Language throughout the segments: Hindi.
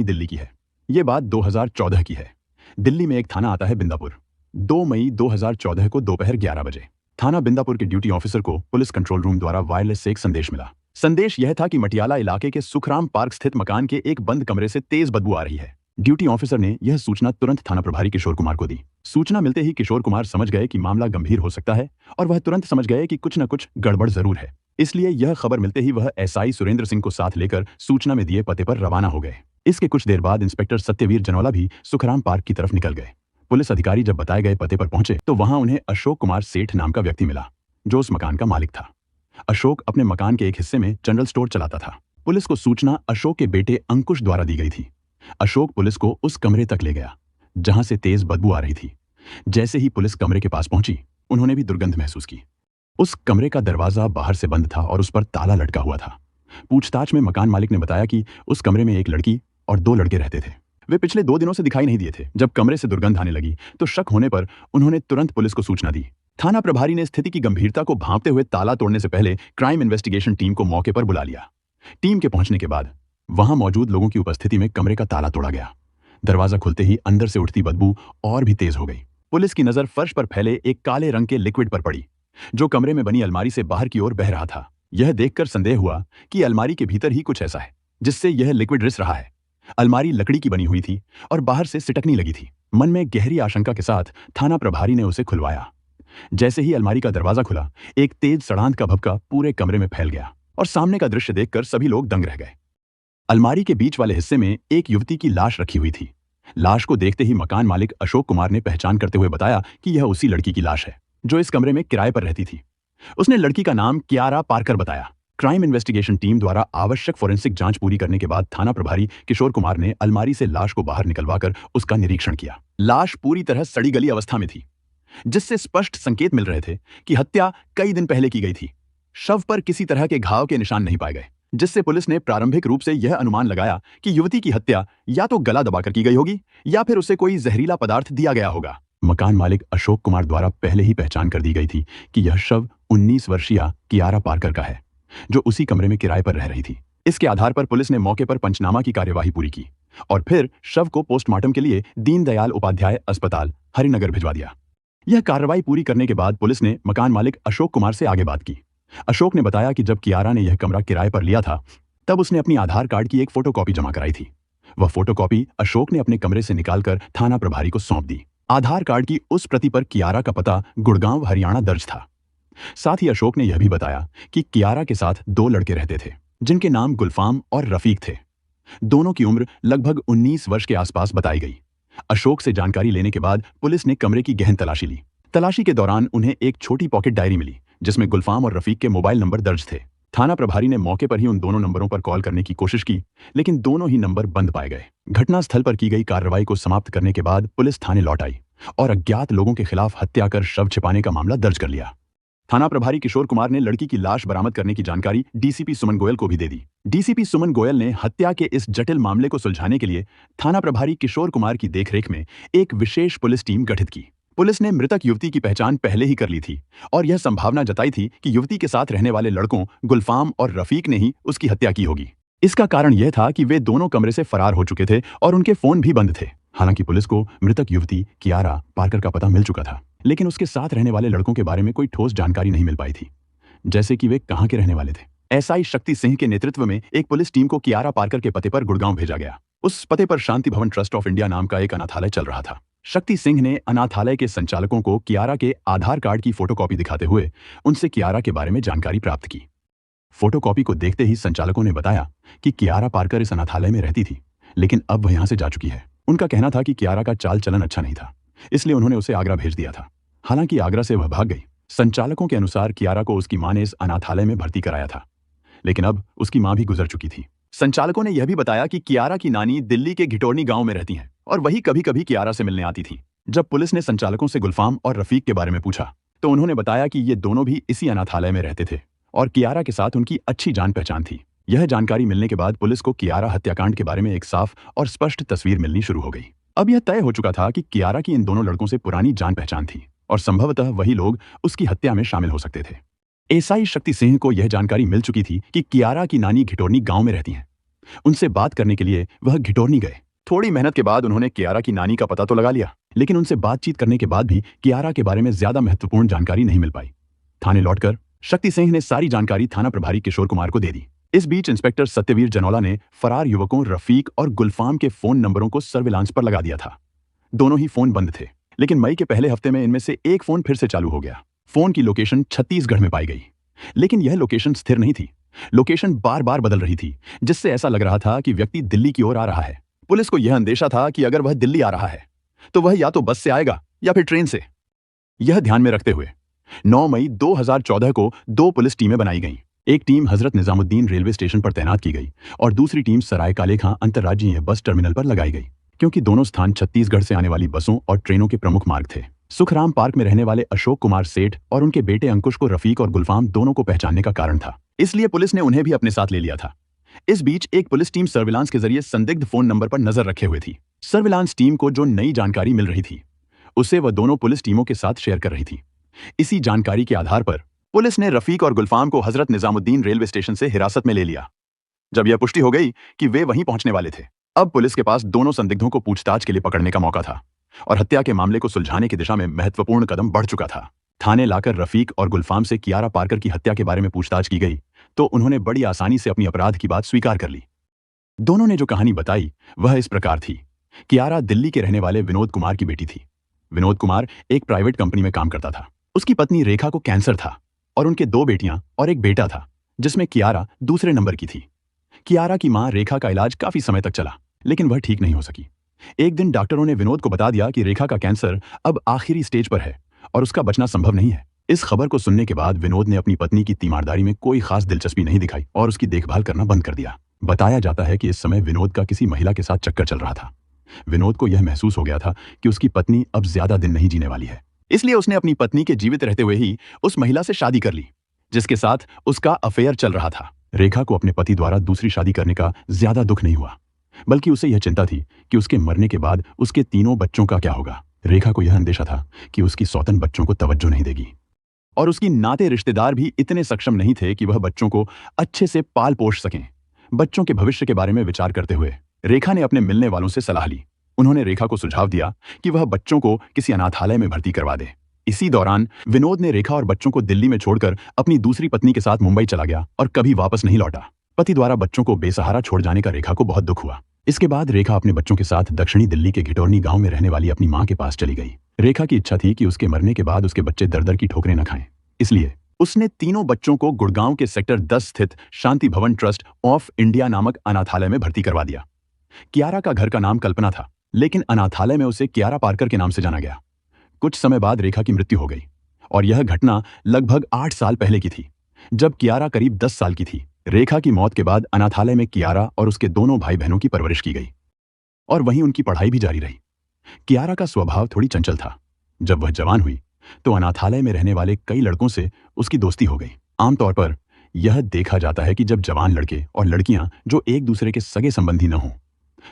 दिल्ली की है। ये बात 2014 की है। दिल्ली में एक थाना आता है बिंदापुर। 2 मई 2014 को दोपहर 11 बजे थाना बिंदापुर के ड्यूटी ऑफिसर को पुलिस कंट्रोल रूम द्वारा वायरलेस से एक संदेश मिला। संदेश यह था कि मटियाला इलाके के सुखराम पार्क स्थित मकान के एक बंद कमरे से तेज बदबू आ रही है। ड्यूटी ऑफिसर ने यह सूचना तुरंत थाना प्रभारी किशोर कुमार को दी। सूचना मिलते ही किशोर कुमार समझ गए कि मामला गंभीर हो सकता है और वह तुरंत समझ गए कि कुछ न कुछ गड़बड़ जरूर है। इसलिए यह खबर मिलते ही वह एसआई सुरेंद्र सिंह को साथ लेकर सूचना में दिए पते पर रवाना हो गए। इसके कुछ देर बाद इंस्पेक्टर सत्यवीर जनौला भी सुखराम पार्क की तरफ निकल गए। पुलिस अधिकारी जब बताए गए पते पर पहुंचे तो वहां उन्हें अशोक कुमार सेठ नाम का व्यक्ति मिला, जो उस मकान का मालिक था। अशोक अपने मकान के एक हिस्से में जनरल स्टोर चलाता था। पुलिस को सूचना अशोक के बेटे अंकुश द्वारा दी गई थी। अशोक पुलिस को उस कमरे तक ले गया जहां से तेज बदबू आ रही थी। जैसे ही पुलिस कमरे के पास पहुंची, उन्होंने भी दुर्गंध महसूस की। उस कमरे का दरवाजा बाहर से बंद था और उस पर ताला लटका हुआ था। पूछताछ में मकान मालिक ने बताया कि उस कमरे में एक लड़की और 2 लड़के रहते थे। वे पिछले 2 दिनों से दिखाई नहीं दिए थे। जब कमरे से दुर्गंध आने लगी तो शक होने पर उन्होंने तुरंत पुलिस को सूचना दी। थाना प्रभारी ने स्थिति की गंभीरता को भांपते हुए ताला तोड़ने से पहले क्राइम इन्वेस्टिगेशन टीम को मौके पर बुला लिया। टीम के पहुंचने के बाद वहां मौजूद लोगों की उपस्थिति में कमरे का ताला तोड़ा गया। दरवाजा खुलते ही अंदर से उठती बदबू और भी तेज हो गई। पुलिस की नजर फर्श पर फैले एक काले रंग के लिक्विड पर पड़ी, जो कमरे में बनी अलमारी से बाहर की ओर बह रहा था। यह देखकर संदेह हुआ कि अलमारी के भीतर ही कुछ ऐसा है जिससे यह लिक्विड रिस रहा है। अलमारी लकड़ी की बनी हुई थी और बाहर से सिटकनी लगी थी। मन में गहरी आशंका के साथ थाना प्रभारी ने उसे खुलवाया। जैसे ही अलमारी का दरवाजा खुला, एक तेज सड़ांध का भभका पूरे कमरे में फैल गया और सामने का दृश्य देखकर सभी लोग दंग रह गए। अलमारी के बीच वाले हिस्से में एक युवती की लाश रखी हुई थी। लाश को देखते ही मकान मालिक अशोक कुमार ने पहचान करते हुए बताया कि यह उसी लड़की की लाश है जो इस कमरे में किराए पर रहती थी। उसने लड़की का नाम कियारा पार्कर बताया। क्राइम इन्वेस्टिगेशन टीम द्वारा आवश्यक फोरेंसिक जांच पूरी करने के बाद थाना प्रभारी किशोर कुमार ने अलमारी से लाश को बाहर निकलवाकर उसका निरीक्षण किया। लाश पूरी तरह सड़ी गली अवस्था में थी, जिससे स्पष्ट संकेत मिल रहे थे कि हत्या कई दिन पहले की गई थी। शव पर किसी तरह के घाव के निशान नहीं पाए गए, जिससे पुलिस ने प्रारंभिक रूप से यह अनुमान लगाया कि युवती की हत्या या तो गला दबाकर की गई होगी या फिर उसे कोई जहरीला पदार्थ दिया गया होगा। मकान मालिक अशोक कुमार द्वारा पहले ही पहचान कर दी गई थी कि यह शव 19 वर्षीय कियारा पार्कर का है, जो उसी कमरे में किराए पर रह रही थी। इसके आधार पर पुलिस ने मौके पर पंचनामा की कार्यवाही पूरी की और फिर शव को पोस्टमार्टम के लिए दीनदयाल उपाध्याय अस्पताल हरिनगर भिजवा दिया। यह कार्रवाई पूरी करने के बाद पुलिस ने मकान मालिक अशोक कुमार से आगे बात की। अशोक ने बताया कि जब कियारा ने यह कमरा किराए पर लिया था, तब उसने अपनी आधार कार्ड की एक फोटोकॉपी जमा कराई थी। वह फोटोकॉपी अशोक ने अपने कमरे से निकालकर थाना प्रभारी को सौंप दी। आधार कार्ड की उस प्रति पर कियारा का पता गुड़गांव हरियाणा दर्ज था। साथ ही अशोक ने यह भी बताया कि कियारा के साथ 2 लड़के रहते थे, जिनके नाम गुलफाम और रफीक थे। दोनों की उम्र लगभग 19 वर्ष के आसपास बताई गई। अशोक से जानकारी लेने के बाद पुलिस ने कमरे की गहन तलाशी ली। तलाशी के दौरान उन्हें एक छोटी पॉकेट डायरी मिली, जिसमें गुलफाम और रफीक के मोबाइल नंबर दर्ज थे। थाना प्रभारी ने मौके पर ही उन दोनों नंबरों पर कॉल करने की कोशिश की, लेकिन दोनों ही नंबर बंद पाए गए। घटनास्थल पर की गई कार्रवाई को समाप्त करने के बाद पुलिस थाने लौट आई और अज्ञात लोगों के खिलाफ हत्या कर शव छिपाने का मामला दर्ज कर लिया। थाना प्रभारी किशोर कुमार ने लड़की की लाश बरामद करने की जानकारी डीसीपी सुमन गोयल को भी दे दी। डीसीपी सुमन गोयल ने हत्या के इस जटिल मामले को सुलझाने के लिए थाना प्रभारी किशोर कुमार की देखरेख में एक विशेष पुलिस टीम गठित की। पुलिस ने मृतक युवती की पहचान पहले ही कर ली थी और यह संभावना जताई थी कि युवती के साथ रहने वाले लड़कों गुलफाम और रफीक ने ही उसकी हत्या की होगी। इसका कारण यह था कि वे दोनों कमरे से फरार हो चुके थे और उनके फोन भी बंद थे। हालांकि पुलिस को मृतक युवती कियारा पार्कर का पता मिल चुका था, लेकिन उसके साथ रहने वाले लड़कों के बारे में कोई ठोस जानकारी नहीं मिल पाई थी, जैसे कि वे कहां के रहने वाले थे। एसआई शक्ति सिंह के नेतृत्व में एक पुलिस टीम को कियारा पार्कर के पते पर गुड़गांव भेजा गया। उस पते पर शांति भवन ट्रस्ट ऑफ इंडिया नाम का एक अनाथालय चल रहा था। शक्ति सिंह ने अनाथालय के संचालकों को कियारा के आधार कार्ड की फोटोकॉपी दिखाते हुए उनसे कियारा के बारे में जानकारी प्राप्त की। फोटोकॉपी को देखते ही संचालकों ने बताया कि कियारा पार्कर इस अनाथालय में रहती थी, लेकिन अब वह यहां से जा चुकी है। उनका कहना था कि कियारा का चाल चलन अच्छा नहीं था, इसलिए उन्होंने उसे आगरा भेज दिया था। हालांकि आगरा से वह भाग गई। संचालकों के अनुसार कियारा को उसकी मां ने इस अनाथालय में भर्ती कराया था, लेकिन अब उसकी मां भी गुजर चुकी थी। संचालकों ने यह भी बताया कि कियारा की नानी दिल्ली के घिटोरनी गांव में रहती हैं और वही कभी कभी कियारा से मिलने आती थी। जब पुलिस ने संचालकों से गुलफाम और रफीक के बारे में पूछा तो उन्होंने बताया कि ये दोनों भी इसी अनाथालय में रहते थे और कियारा के साथ उनकी अच्छी जान पहचान थी। यह जानकारी मिलने के बाद पुलिस को कियारा हत्याकांड के बारे में एक साफ और स्पष्ट तस्वीर मिलनी शुरू हो गई। अब यह तय हो चुका था कि कियारा की इन दोनों लड़कों से पुरानी जान पहचान थी और संभवतः वही लोग उसकी हत्या में शामिल हो सकते थे। एसआई शक्ति सिंह को यह जानकारी मिल चुकी थी कि कियारा की नानी घिटोरनी गांव में रहती हैं। उनसे बात करने के लिए वह घिटोरनी गए। थोड़ी मेहनत के बाद उन्होंने कियारा की नानी का पता तो लगा लिया, लेकिन उनसे बातचीत करने के बाद भी कियारा के बारे में ज्यादा महत्वपूर्ण जानकारी नहीं मिल पाई। थाने लौटकर शक्ति सिंह ने सारी जानकारी थाना प्रभारी किशोर कुमार को दे दी। इस बीच इंस्पेक्टर सत्यवीर जनौला ने फरार युवकों रफीक और गुलफाम के फोन नंबरों को सर्विलांस पर लगा दिया था। दोनों ही फोन बंद थे, लेकिन मई के पहले हफ्ते में इनमें से एक फोन फिर से चालू हो गया। फोन की लोकेशन छत्तीसगढ़ में पाई गई, लेकिन यह लोकेशन स्थिर नहीं थी। लोकेशन बार बार बदल रही थी, जिससे ऐसा लग रहा था कि व्यक्ति दिल्ली की ओर आ रहा है। पुलिस को यह अंदेशा था कि अगर वह दिल्ली आ रहा है तो वह या तो बस से आएगा या फिर ट्रेन से। यह ध्यान में रखते हुए 9 मई 2014 को 2 पुलिस टीमें बनाई गईं। एक team Hazrat Nizamuddin railway station पर तैनात की गई और दूसरी टीम सराय काले खां अंतर्राज्यीय बस टर्मिनल पर लगाई गई, क्योंकि दोनों स्थान छत्तीसगढ़ से आने वाली बसों और ट्रेनों के प्रमुख मार्ग थे। सुखराम पार्क में रहने वाले अशोक कुमार सेठ और उनके बेटे अंकुश को रफीक और गुलफाम दोनों को पहचानने का कारण था, इसलिए पुलिस ने उन्हें भी अपने साथ ले लिया था। इस बीच एक पुलिस टीम सर्विलांस के जरिए संदिग्ध फोन नंबर पर नजर रखे हुए थी। सर्विलांस टीम को जो नई जानकारी मिल रही थी उसे वह दोनों पुलिस टीमों के साथ शेयर कर रही थी। इसी जानकारी के आधार पर पुलिस ने रफीक और गुलफाम को हजरत निजामुद्दीन रेलवे स्टेशन से हिरासत में ले लिया। जब यह पुष्टि हो गई कि वे वहीं पहुंचने वाले थे, अब पुलिस के पास दोनों संदिग्धों को पूछताछ के लिए पकड़ने का मौका था और हत्या के मामले को सुलझाने की दिशा में महत्वपूर्ण कदम बढ़ चुका था। थाने लाकर रफीक और गुलफाम से कियारा पारकर की हत्या के बारे में पूछताछ की गई तो उन्होंने बड़ी आसानी से अपनी अपराध की बात स्वीकार कर ली। दोनों ने जो कहानी बताई वह इस प्रकार थी। कियारा दिल्ली के रहने वाले विनोद कुमार की बेटी थी। विनोद कुमार एक प्राइवेट कंपनी में काम करता था। उसकी पत्नी रेखा को कैंसर था और उनके 2 बेटियां और एक बेटा था, जिसमें कियारा दूसरे नंबर की थी। कियारा की मां रेखा का इलाज काफी समय तक चला, लेकिन वह ठीक नहीं हो सकी। एक दिन डॉक्टरों ने विनोद को बता दिया कि रेखा का कैंसर अब आखिरी स्टेज पर है और उसका बचना संभव नहीं है। इस खबर को सुनने के बाद विनोद ने अपनी पत्नी की तीमारदारी में कोई खास दिलचस्पी नहीं दिखाई और उसकी देखभाल करना बंद कर दिया। बताया जाता है कि इस समय विनोद का किसी महिला के साथ चक्कर चल रहा था। विनोद को यह महसूस हो गया था कि उसकी पत्नी अब ज्यादा दिन नहीं जीने वाली है, इसलिए उसने अपनी पत्नी के जीवित रहते हुए ही उस महिला से शादी कर ली जिसके साथ उसका अफेयर चल रहा था। रेखा को अपने पति द्वारा दूसरी शादी करने का ज्यादा दुख नहीं हुआ, बल्कि उसे यह चिंता थी कि उसके मरने के बाद उसके तीनों बच्चों का क्या होगा। रेखा को यह अंदेशा था कि उसकी सौतन बच्चों को तवज्जो नहीं देगी और उसकी नाते रिश्तेदार भी इतने सक्षम नहीं थे कि वह बच्चों को अच्छे से पाल पोष सकें। बच्चों के भविष्य के बारे में विचार करते हुए रेखा ने अपने मिलने वालों से सलाह ली। उन्होंने रेखा को सुझाव दिया कि वह बच्चों को किसी अनाथालय में भर्ती करवा दे। इसी दौरान विनोद ने रेखा और बच्चों को दिल्ली में छोड़कर अपनी दूसरी पत्नी के साथ मुंबई चला गया और कभी वापस नहीं लौटा। पति द्वारा बच्चों को बेसहारा छोड़ जाने का रेखा को बहुत दुख हुआ। इसके बाद रेखा अपने बच्चों के साथ दक्षिणी दिल्ली के घिटोरनी गांव में रहने वाली अपनी मां के पास चली गई। रेखा की इच्छा थी कि उसके मरने के बाद उसके बच्चे दर दर की ठोकरें न खाएं, इसलिए उसने तीनों बच्चों को गुड़गांव के सेक्टर 10 स्थित शांति भवन ट्रस्ट ऑफ इंडिया नामक अनाथालय में भर्ती करवा दिया। कियारा का घर का नाम कल्पना था, लेकिन अनाथालय में उसे कियारा पारकर के नाम से जाना गया। कुछ समय बाद रेखा की मृत्यु हो गई और यह घटना लगभग 8 साल पहले की थी, जब कियारा करीब 10 साल की थी। रेखा की मौत के बाद अनाथालय में कियारा और उसके दोनों भाई बहनों की परवरिश की गई और वहीं उनकी पढ़ाई भी जारी रही। कियारा का स्वभाव थोड़ी चंचल था। जब वह जवान हुई तो अनाथालय में रहने वाले कई लड़कों से उसकी दोस्ती हो गई। आमतौर पर यह देखा जाता है कि जब जवान लड़के और लड़कियां जो एक दूसरे के सगे संबंधी न हों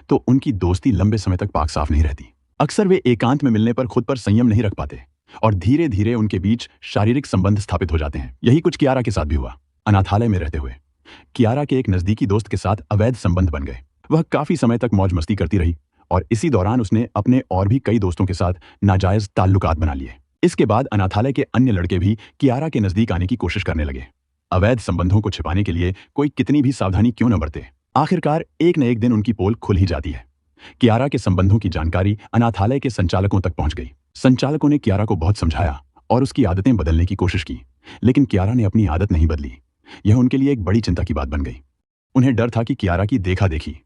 तो उनकी दोस्ती लंबे समय तक पाक साफ नहीं रहती। अक्सर वे एकांत में मिलने पर खुद पर संयम नहीं रख पाते और धीरे धीरे उनके बीच शारीरिक संबंध स्थापित हो जाते हैं। यही कुछ कियारा के साथ भी हुआ। अनाथालय में रहते हुए कियारा के एक नजदीकी दोस्त के साथ अवैध संबंध बन गए। वह काफी समय तक मौज मस्ती करती रही और इसी दौरान उसने अपने और भी कई दोस्तों के साथ नाजायज ताल्लुकात बना लिए। इसके बाद अनाथालय के अन्य लड़के भी कियारा के नजदीक आने की कोशिश करने लगे। अवैध संबंधों को छिपाने के लिए कोई कितनी भी सावधानी क्यों न बरते, आखिरकार एक न एक दिन उनकी पोल खुल ही जाती है। कियारा के संबंधों की जानकारी अनाथालय के संचालकों तक पहुंच गई। संचालकों ने कियारा को बहुत समझाया और उसकी आदतें बदलने की कोशिश की, लेकिन कियारा ने अपनी आदत नहीं बदली। यह उनके लिए एक बड़ी चिंता की बात बन गई। उन्हें डर था कि कियारा की देखा देखी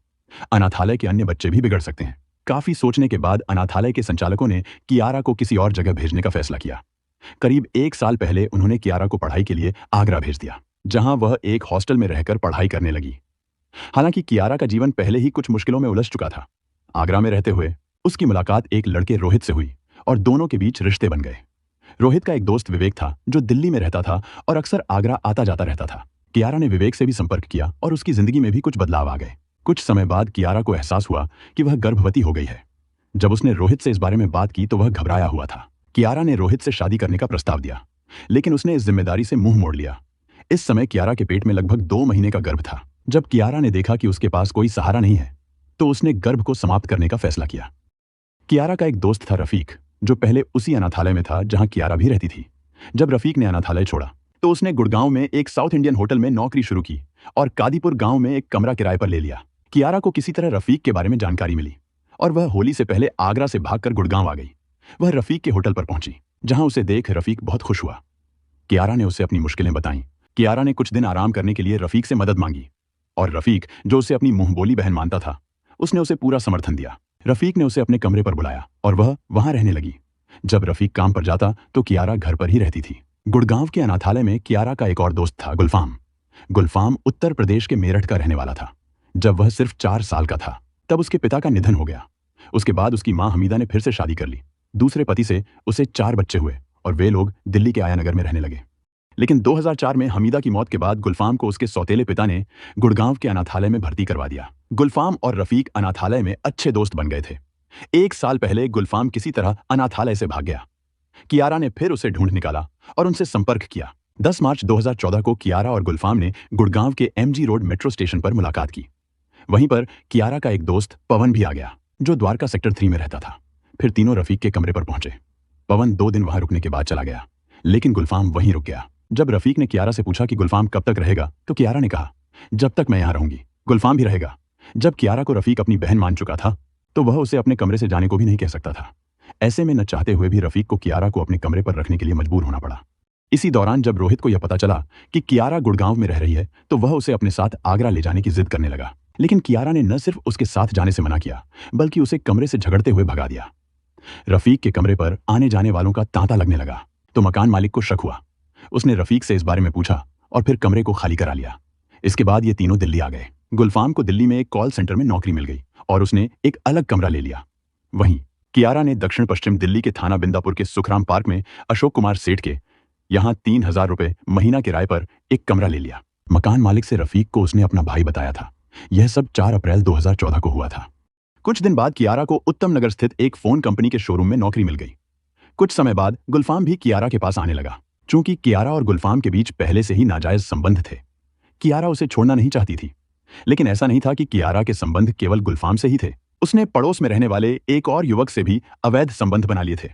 अनाथालय के अन्य बच्चे भी बिगड़ सकते हैं। काफी सोचने के बाद अनाथालय के संचालकों ने कियारा को किसी और जगह भेजने का फैसला किया। करीब 1 साल पहले उन्होंने कियारा को पढ़ाई के लिए आगरा भेज दिया, जहां वह एक हॉस्टल में रहकर पढ़ाई करने लगी। हालांकि कियारा का जीवन पहले ही कुछ मुश्किलों में उलझ चुका था। आगरा में रहते हुए उसकी मुलाकात एक लड़के रोहित से हुई और दोनों के बीच रिश्ते बन गए। रोहित का एक दोस्त विवेक था जो दिल्ली में रहता था और अक्सर आगरा आता जाता रहता था। कियारा ने विवेक से भी संपर्क किया और उसकी जिंदगी में भी कुछ बदलाव आ गए। कुछ समय बाद कियारा को एहसास हुआ कि वह गर्भवती हो गई है। जब उसने रोहित से इस बारे में बात की तो वह घबराया हुआ था। कियारा ने रोहित से शादी करने का प्रस्ताव दिया, लेकिन उसने इस जिम्मेदारी से मुंह मोड़ लिया। इस समय कियारा के पेट में लगभग 2 महीने का गर्भ था, जब कियारा ने देखा कि उसके पास कोई सहारा नहीं है तो उसने गर्भ को समाप्त करने का फैसला किया। कियारा का एक दोस्त था रफीक, जो पहले उसी अनाथालय में था जहां कियारा भी रहती थी। जब रफीक ने अनाथालय छोड़ा तो उसने गुड़गांव में एक साउथ इंडियन होटल में नौकरी शुरू की और कादीपुर गांव में एक कमरा किराए पर ले लिया। कियारा को किसी तरह रफीक के बारे में जानकारी मिली और वह होली से पहले आगरा से भागकर गुड़गांव आ गई। वह रफीक के होटल पर पहुंची, जहां उसे देख रफीक बहुत खुश हुआ। कियारा ने उसे अपनी मुश्किलें बताईं। कियारा ने कुछ दिन आराम करने के लिए रफीक से मदद मांगी और रफीक, जो उसे अपनी मुंहबोली बहन मानता था, उसने उसे पूरा समर्थन दिया। रफीक ने उसे अपने कमरे पर बुलाया और वह वहां रहने लगी। जब रफीक काम पर जाता तो कियारा घर पर ही रहती थी। गुड़गांव के अनाथालय में कियारा का एक और दोस्त था, गुलफाम। गुलफाम उत्तर प्रदेश के मेरठ का रहने वाला था। जब वह सिर्फ 4 साल का था तब उसके पिता का निधन हो गया। उसके बाद उसकी मां हमीदा ने फिर से शादी कर ली। दूसरे पति से उसे 4 बच्चे हुए और वे लोग दिल्ली के आयानगर में रहने लगे। लेकिन 2004 में हमीदा की मौत के बाद गुलफाम को उसके सौतेले पिता ने गुड़गांव के अनाथालय में भर्ती करवा दिया। गुलफाम और रफीक अनाथालय में अच्छे दोस्त बन गए थे। 1 साल पहले गुलफाम किसी तरह अनाथालय से भाग गया। कियारा ने फिर उसे ढूंढ निकाला और उनसे संपर्क किया। 10 मार्च 2014 को कियारा और गुलफाम ने गुड़गांव के MG रोड मेट्रो स्टेशन पर मुलाकात की। वहीं पर कियारा का एक दोस्त पवन भी आ गया, जो द्वारका सेक्टर 3 में रहता था। फिर तीनों रफीक के कमरे पर पहुंचे। पवन 2 दिन वहां रुकने के बाद चला गया, लेकिन गुलफाम वहीं रुक गया। जब रफीक ने कियारा से पूछा कि गुलफाम कब तक रहेगा तो कियारा ने कहा, जब तक मैं यहां रहूंगी गुलफाम भी रहेगा। जब कियारा को रफीक अपनी बहन मान चुका था तो वह उसे अपने कमरे से जाने को भी नहीं कह सकता था। ऐसे में न चाहते हुए भी रफीक को कियारा को अपने कमरे पर रखने के लिए मजबूर होना पड़ा। इसी दौरान जब रोहित को यह पता चला कि कियारा गुड़गांव में रह रही है तो वह उसे अपने साथ आगरा ले जाने की जिद करने लगा। लेकिन कियारा ने न सिर्फ उसके साथ जाने से मना किया बल्कि उसे कमरे से झगड़ते हुए भगा दिया। रफीक के कमरे पर आने जाने वालों का तांता लगने लगा तो मकान मालिक को शक हुआ। उसने रफीक से इस बारे में पूछा और फिर कमरे को खाली करा लिया। इसके बाद ये तीनों दिल्ली आ गए। गुलफाम को दिल्ली में एक कॉल सेंटर में नौकरी मिल गई और उसने एक अलग कमरा ले लिया। वहीं कियारा ने दक्षिण पश्चिम दिल्ली के थाना बिंदापुर के सुखराम पार्क में अशोक कुमार सेठ के यहाँ 3000 रुपए महीना किराए पर एक कमरा ले लिया। मकान मालिक से रफीक को उसने अपना भाई बताया था। यह सब 4 अप्रैल 2014 को हुआ था। कुछ दिन बाद कियारा को उत्तम नगर स्थित एक फोन कंपनी के शोरूम में नौकरी मिल गई। कुछ समय बाद गुलफाम भी कियारा के पास आने लगा। चूंकि कियारा और गुलफाम के बीच पहले से ही नाजायज संबंध थे, कियारा उसे छोड़ना नहीं चाहती थी। लेकिन ऐसा नहीं था कि कियारा के संबंध केवल गुलफाम से ही थे। उसने पड़ोस में रहने वाले एक और युवक से भी अवैध संबंध बना लिए थे।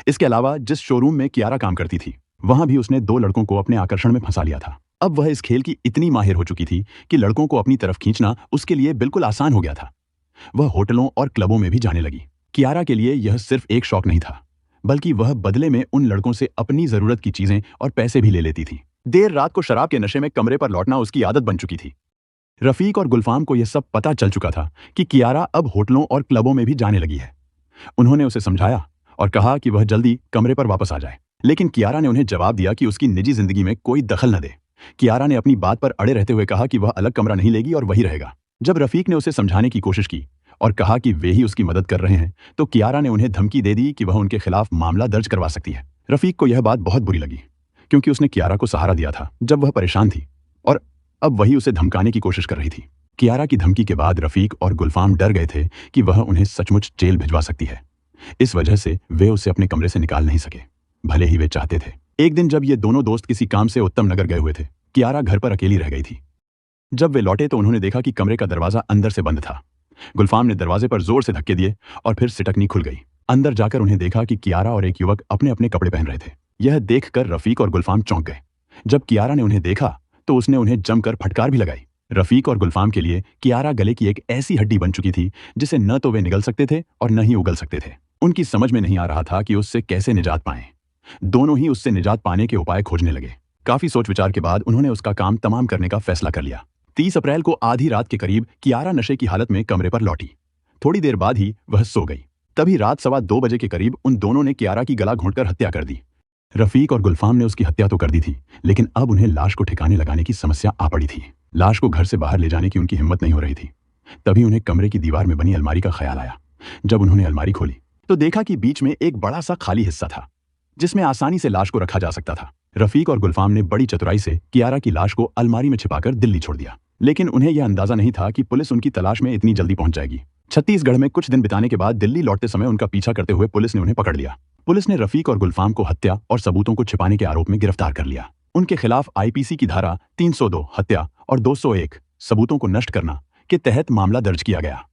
इसके अलावा जिस शोरूम में कियारा काम करती थी वहां भी उसने 2 लड़कों को अपने आकर्षण में फंसा लिया था। अब वह इस खेल की इतनी माहिर हो चुकी थी कि लड़कों को अपनी तरफ खींचना उसके लिए बिल्कुल आसान हो गया था। वह होटलों और क्लबों में भी जाने लगी। कियारा के लिए यह सिर्फ एक शौक नहीं था, बल्कि वह बदले में उन लड़कों से अपनी जरूरत की चीजें और पैसे भी ले लेती थी। देर रात को शराब के नशे में कमरे पर लौटना उसकी आदत बन चुकी थी। रफीक और गुलफाम को यह सब पता चल चुका था कि कियारा अब होटलों और क्लबों में भी जाने लगी है। उन्होंने उसे समझाया और कहा कि वह जल्दी कमरे पर वापस आ जाए, लेकिन कियारा ने उन्हें जवाब दिया कि उसकी निजी जिंदगी में कोई दखल न दे। कियारा ने अपनी बात पर अड़े रहते हुए कहा कि वह अलग कमरा नहीं लेगी और वही रहेगा। जब रफीक ने उसे समझाने की कोशिश की और कहा कि वे ही उसकी मदद कर रहे हैं तो कियारा ने उन्हें धमकी दे दी कि वह उनके खिलाफ मामला दर्ज करवा सकती है। रफीक को यह बात बहुत बुरी लगी, क्योंकि उसने कियारा को सहारा दिया था जब वह परेशान थी और अब वही उसे धमकाने की कोशिश कर रही थी। कियारा की धमकी के बाद रफीक और गुलफाम डर गए थे कि वह उन्हें सचमुच जेल भिजवा सकती है। इस वजह से वे उसे अपने कमरे से निकाल नहीं सके, भले ही वे चाहते थे। एक दिन जब ये दोनों दोस्त किसी काम से उत्तम नगर गए हुए थे, कियारा घर पर अकेली रह गई थी। जब वे लौटे तो उन्होंने देखा कि कमरे का दरवाजा अंदर से बंद था। गुलफाम ने दरवाजे पर जोर से धक्के दिए और फिर सिटकनी खुल गई। अंदर जाकर उन्हें देखा कि कियारा और एक युवक अपने अपने कपड़े पहन रहे थे। यह देखकर रफीक और गुलफाम चौंक गए। जब कियारा ने उन्हें देखा तो उसने उन्हें जमकर फटकार भी लगाई। रफीक और गुलफाम के लिए कियारा गले की एक ऐसी हड्डी बन चुकी थी जिसे न तो वे निगल सकते थे और न ही उगल सकते थे। उनकी समझ में नहीं आ रहा था कि उससे कैसे निजात पाएं। दोनों ही उससे निजात पाने के उपाय खोजने लगे। काफी सोच विचार के बाद उन्होंने उसका काम तमाम करने का फैसला कर लिया। 30 अप्रैल को आधी रात के करीब कियारा नशे की हालत में कमरे पर लौटी। थोड़ी देर बाद ही वह सो गई। तभी रात 2:15 बजे के करीब उन दोनों ने कियारा की गला घोंटकर हत्या कर दी। रफीक और गुलफाम ने उसकी हत्या तो कर दी थी, लेकिन अब उन्हें लाश को ठिकाने लगाने की समस्या आ पड़ी थी। लाश को घर से बाहर ले जाने की उनकी हिम्मत नहीं हो रही थी। तभी उन्हें कमरे की दीवार में बनी अलमारी का ख्याल आया। जब उन्होंने अलमारी खोली तो देखा कि बीच में एक बड़ा सा खाली हिस्सा था जिसमें आसानी से लाश को रखा जा सकता था। रफीक और गुलफाम ने बड़ी चतुराई से कियारा की लाश को अलमारी में छिपाकर दिल्ली छोड़ दिया, लेकिन उन्हें यह अंदाजा नहीं था कि पुलिस उनकी तलाश में इतनी जल्दी पहुंच जाएगी। छत्तीसगढ़ में कुछ दिन बिताने के बाद दिल्ली लौटते समय उनका पीछा करते हुए पुलिस ने उन्हें पकड़ लिया। पुलिस ने रफीक और गुलफाम को हत्या और सबूतों को छिपाने के आरोप में गिरफ्तार कर लिया। उनके खिलाफ आईपीसी की धारा 302 हत्या और 201 सबूतों को नष्ट करना के तहत मामला दर्ज किया गया।